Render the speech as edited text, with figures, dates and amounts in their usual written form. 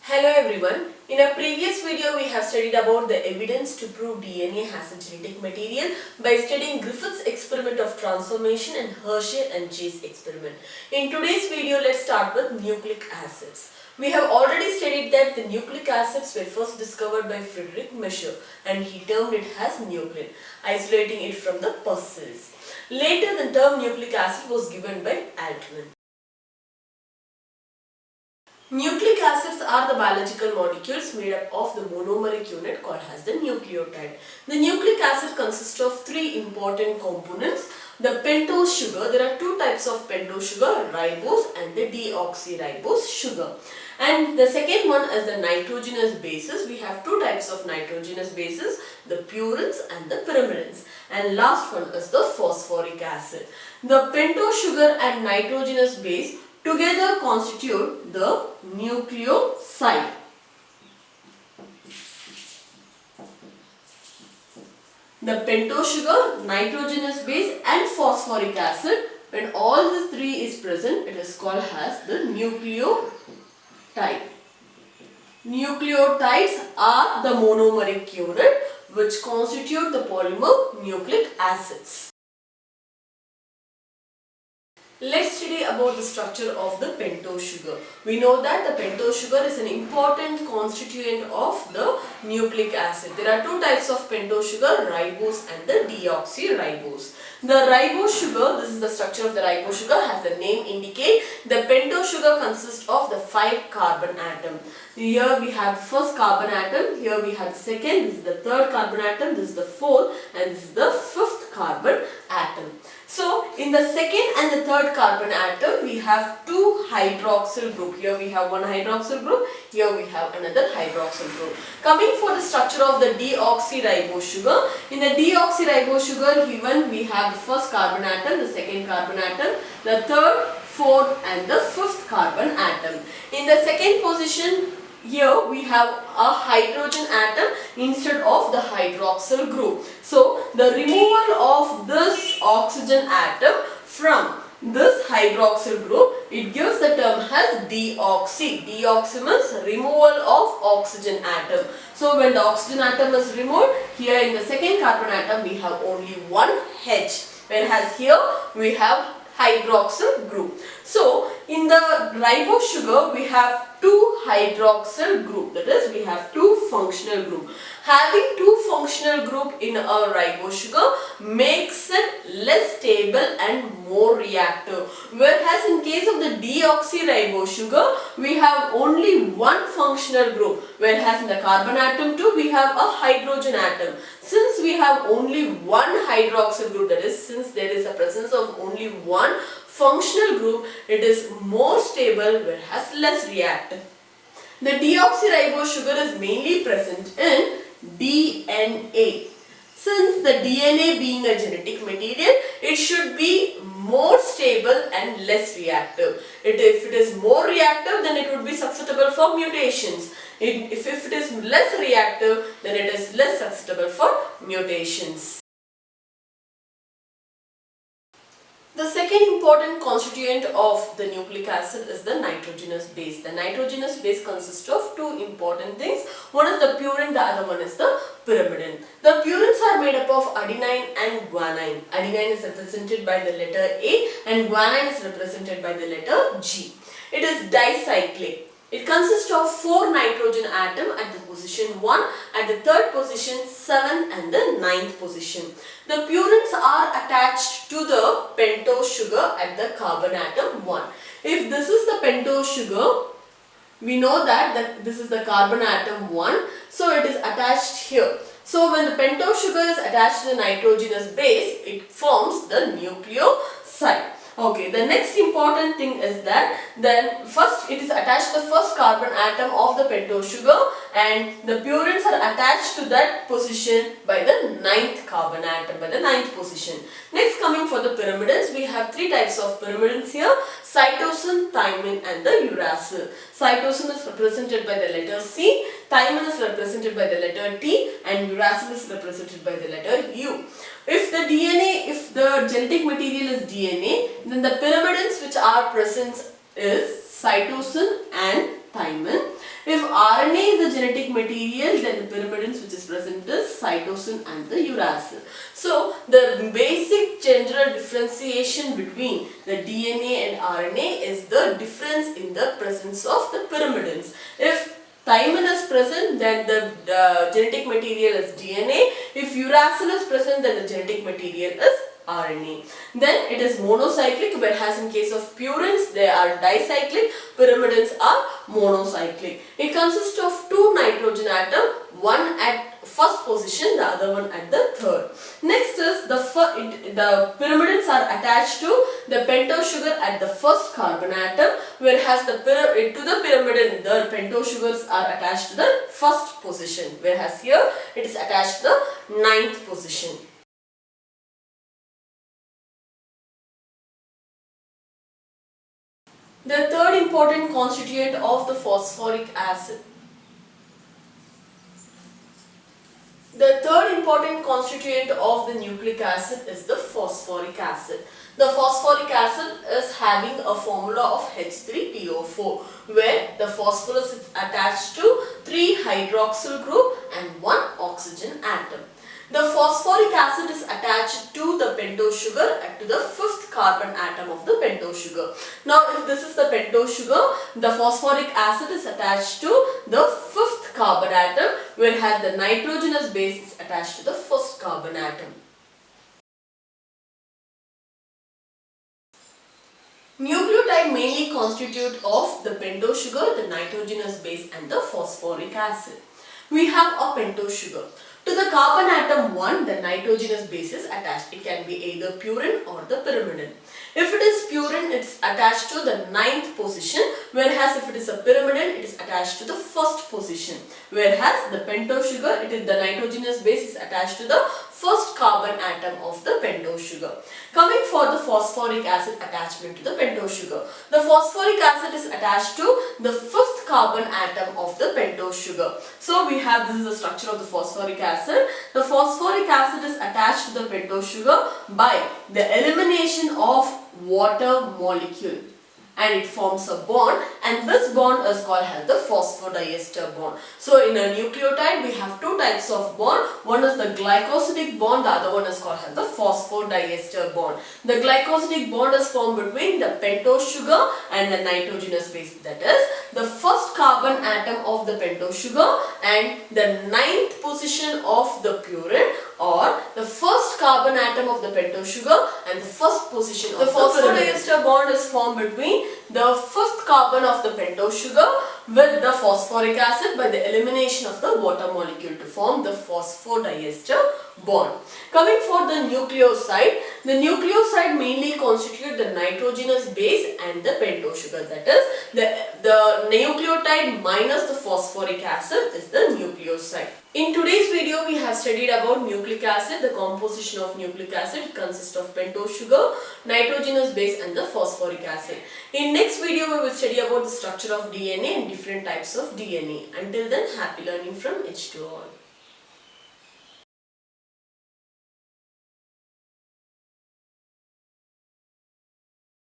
Hello everyone. In a previous video we have studied about the evidence to prove DNA has a genetic material by studying Griffith's experiment of transformation and Hershey and Chase experiment. In today's video let's start with nucleic acids. We have already studied that the nucleic acids were first discovered by Friedrich Miescher and he termed it as nuclein, isolating it from the pus cells. Later the term nucleic acid was given by Altman. Nucleic acids are the biological molecules made up of the monomeric unit called as the nucleotide. The nucleic acid consists of three important components. The pentose sugar, there are two types of pentose sugar, ribose and the deoxyribose sugar. And the second one is the nitrogenous bases. We have two types of nitrogenous bases, the purines and the pyrimidines. And last one is the phosphoric acid. The pentose sugar and nitrogenous base together constitute the nucleoside. The pentose sugar, nitrogenous base and phosphoric acid, when all these three is present, it is called as the nucleotide. Nucleotides are the monomeric unit which constitute the polymer nucleic acids. Let's study about the structure of the pentose sugar. We know that the pentose sugar is an important constituent of the nucleic acid. There are two types of pentose sugar, ribose and the deoxyribose. The ribose sugar, this is the structure of the ribose sugar, has the name indicate. The pentose sugar consists of the 5 carbon atom. Here we have the first carbon atom, here we have the second, this is the third carbon atom, this is the fourth and this is the fifth carbon atom. So, in the second and the third carbon atom, we have two hydroxyl group. Here we have one hydroxyl group, here we have another hydroxyl group. Coming for the structure of the deoxyribose sugar, in the deoxyribose sugar, given we have the first carbon atom, the second carbon atom, the third, fourth and the fifth carbon atom. In the second position, here we have a hydrogen atom instead of the hydroxyl group. So, the removal of this oxygen atom from this hydroxyl group, it gives the term as deoxy. Deoxy means removal of oxygen atom. So, when the oxygen atom is removed, here in the second carbon atom we have only one H, whereas here we have hydroxyl group. So, in the ribose sugar we have two hydroxyl group, that is we have two functional group. Having two functional group in a ribose sugar makes it less stable and more reactive. Whereas in case of the deoxyribose sugar we have only one functional group, whereas in the carbon atom too we have a hydrogen atom. Since we have only one hydroxyl group, that is since there is a presence of only one functional group, it is more stable whereas less reactive. The deoxyribose sugar is mainly present in DNA. Since the DNA being a genetic material, it should be more stable and less reactive. If it is more reactive, then it would be susceptible for mutations. If it is less reactive, then it is less susceptible for mutations. The second important constituent of the nucleic acid is the nitrogenous base. The nitrogenous base consists of two important things. One is the purine, the other one is the pyrimidine. The purines are made up of adenine and guanine. Adenine is represented by the letter A and guanine is represented by the letter G. It is dicyclic. It consists of 4 nitrogen atoms at the position 1, at the third position 7 and the ninth position. The purines are attached to the pentose sugar at the carbon atom 1. If this is the pentose sugar, we know that this is the carbon atom 1, so it is attached here. So when the pentose sugar is attached to the nitrogenous base, it forms the nucleoside. Okay, the next important thing is that then first it is attached to the first carbon atom of the pentose sugar and the purines are attached to that position by the ninth carbon atom, by the ninth position. Next, coming for the pyrimidines, we have three types of pyrimidines here: cytosine, thymine and the uracil. Cytosine is represented by the letter C, thymine is represented by the letter T and uracil is represented by the letter U. If the genetic material is DNA, then the pyrimidines which are present is cytosine and thymine. If RNA is the genetic material, then the pyrimidines which is present is cytosine and the uracil. So the basic general differentiation between the DNA and RNA is the difference in the presence of the pyrimidines. If thymine is present, then the genetic material is DNA. If uracil is present, then the genetic material is RNA. Then it is monocyclic, whereas in case of purines they are dicyclic, pyrimidines are monocyclic. It consists of two nitrogen atoms, one at first position, the other one at the third. Next is the pyrimidines are attached to the pentose sugar at the first carbon atom, whereas to the pyrimidine the pentose sugars are attached to the first position, whereas here it is attached to the ninth position. The third important constituent of the phosphoric acid. The third important constituent of the nucleic acid is the phosphoric acid. The phosphoric acid is having a formula of H3PO4, where the phosphorus is attached to 3 hydroxyl group and 1 oxygen atom. The phosphoric acid is attached to the pentose sugar and to the 5th carbon atom of the pentose sugar. Now if this is the pentose sugar, the phosphoric acid is attached to the 5th carbon atom, whereas the nitrogenous base is attached to the 1st carbon atom. Nucleotide mainly constitute of the pentose sugar, the nitrogenous base and the phosphoric acid. We have a pentose sugar. To the carbon atom 1, the nitrogenous base is attached. It can be either purine or the pyrimidine. If it is purine, it is attached to the 9th position, whereas if it is a pyrimidine, it is attached to the 1st position. Whereas the pentose sugar, the nitrogenous base is attached to the 1st carbon atom of the pentose sugar. Coming for the phosphoric acid attachment to the pentose sugar. The phosphoric acid is attached to the 5th carbon atom of the pentose sugar. So we have, this is the structure of the phosphoric acid. The phosphoric acid is attached to the pentose sugar by the elimination of water molecule, and it forms a bond, and this bond is called as the phosphodiester bond. So in a nucleotide we have two types of bond. One is the glycosidic bond, the other one is called as the phosphodiester bond. The glycosidic bond is formed between the pentose sugar and the nitrogenous base, that is the 1st carbon atom of the pentose sugar and the 9th position of the purine, or the 1st carbon atom of the pentose sugar and the 1st position of the phosphodiester bond is formed between the 5th carbon of the pentose sugar with the phosphoric acid by the elimination of the water molecule to form the phosphodiester bond. Coming for the nucleoside mainly constitute the nitrogenous base and the pentose sugar, that is the nucleotide minus the phosphoric acid is the nucleoside. In today's video we have studied about nucleic acid. The composition of nucleic acid consists of pentose sugar, nitrogenous base and the phosphoric acid. In next video we will study about the structure of DNA and different types of DNA. Until then, happy learning from H2 all.